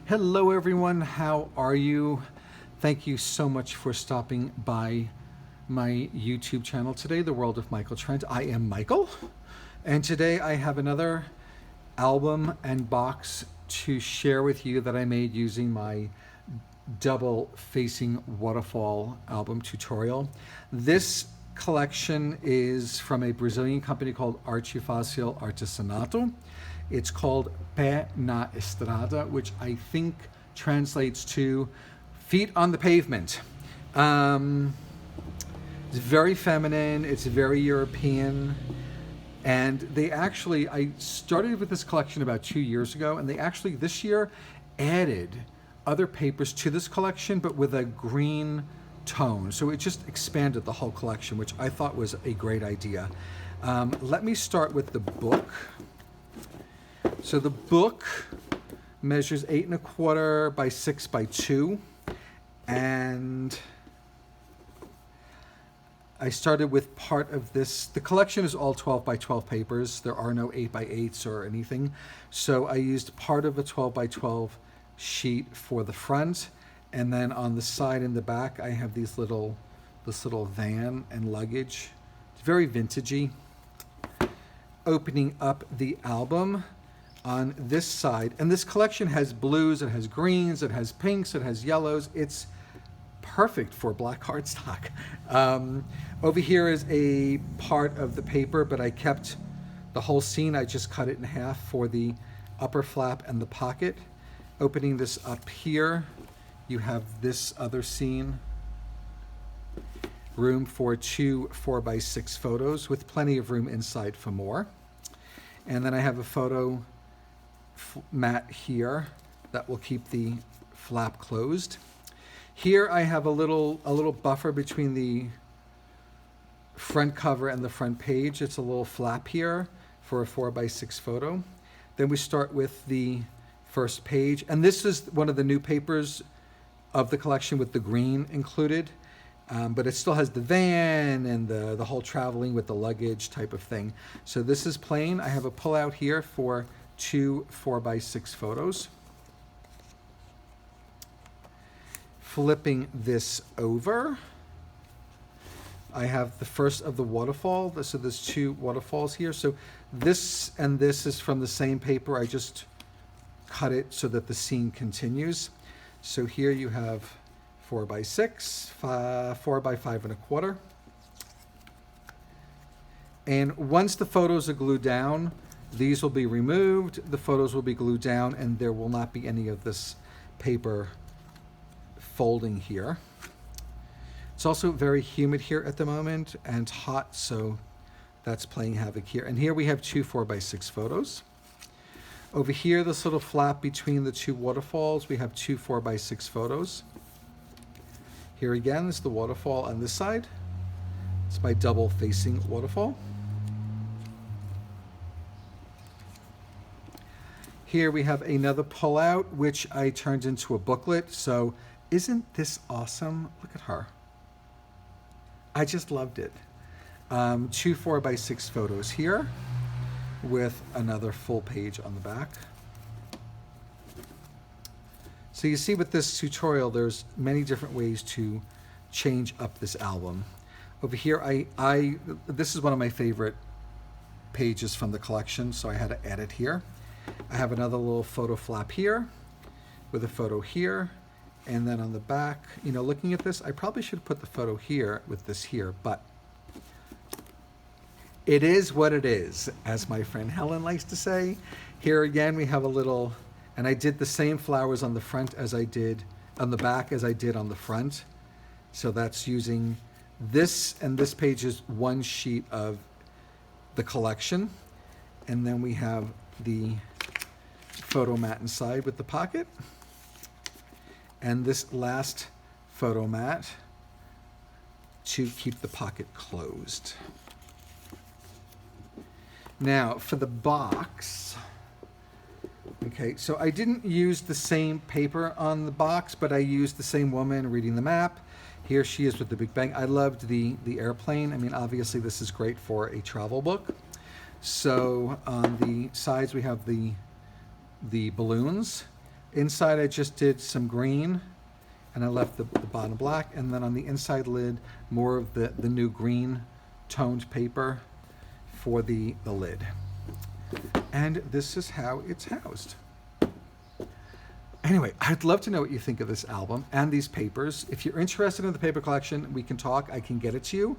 Hello everyone, how are you? Thank you so much for stopping by my YouTube channel today, The World of Michael Trent. I am Michael, and today I have another album and box to share with you that I made using my Double Facing Waterfall album tutorial. This collection is from a Brazilian company called Arte Facil Artesanato. It's called Pe Na Estrada, which I think translates to feet on the pavement. It's very feminine, it's very European, and I started with this collection about 2 years ago, and they actually this year added other papers to this collection, but with a green tone. So it just expanded the whole collection, which I thought was a great idea. Let me start with the book. So the book measures 8 1/4 by 6 by 2, and I started with part of this. The collection is all 12 by 12 papers. There are no 8 by 8s or anything. So I used part of a 12 by 12 sheet for the front, and then on the side and the back I have this little van and luggage. It's very vintagey. Opening up the album on this side, and this collection has blues, it has greens, it has pinks, it has yellows. It's perfect for black cardstock. Over here is a part of the paper, but I kept the whole scene. I just cut it in half for the upper flap and the pocket. Opening this up here, you have this other scene. Room for 2 4x6 photos with plenty of room inside for more. And then I have a photo mat here that will keep the flap closed. Here I have a little buffer between the front cover and the front page. It's a little flap here for a 4x6 photo. Then we start with the first page, and this is one of the new papers of the collection with the green included, but it still has the van and the whole traveling with the luggage type of thing. So this is plain. I have a pullout here for 2 4x6 photos. Flipping this over, I have the first of the waterfall. So there's 2 waterfalls here. So this and this is from the same paper. I just cut it so that the scene continues. So here you have 4x6, 4 by 5 1/4. And once the photos are glued down, these will be removed, the photos will be glued down, and there will not be any of this paper folding here. It's also very humid here at the moment and hot, so that's playing havoc here. And here we have 2 4x6 photos. Over here, this little flap between the 2 waterfalls, we have 2 4x6 photos. Here again is the waterfall on this side. It's my Double Facing Waterfall. Here we have another pullout, which I turned into a booklet. So isn't this awesome? Look at her. I just loved it. 2 4x6 photos here with another full page on the back. So you see with this tutorial, there's many different ways to change up this album. Over here, this is one of my favorite pages from the collection, so I had to add it here. I have another little photo flap here with a photo here, and then on the back, looking at this, I probably should put the photo here with this here, but it is what it is, as my friend Helen likes to say. Here again, we have a little, and I did the same flowers on the front as I did on the back as I did on the front. So that's using this, and this page is one sheet of the collection. And then we have the photo mat inside with the pocket. And this last photo mat to keep the pocket closed. Now for the box, okay, so I didn't use the same paper on the box, but I used the same woman reading the map. Here she is with the Big Bang. I loved the airplane. I mean, obviously this is great for a travel book. So on the sides we have the balloons. Inside I just did some green, and I left the bottom black, and then on the inside lid, more of the new green toned paper for the lid. And this is how it's housed. Anyway, I'd love to know what you think of this album and these papers. If you're interested in the paper collection, we can talk. I can get it to you.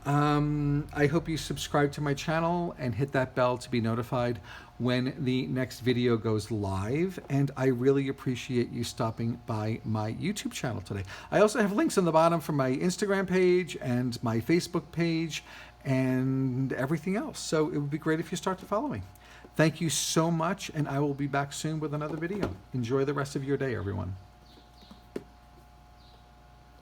I hope you subscribe to my channel and hit that bell to be notified when the next video goes live. And I really appreciate you stopping by my YouTube channel today. I also have links on the bottom for my Instagram page and my Facebook page and everything else. So it would be great if you start to follow me. Thank you so much, and I will be back soon with another video. Enjoy the rest of your day, everyone.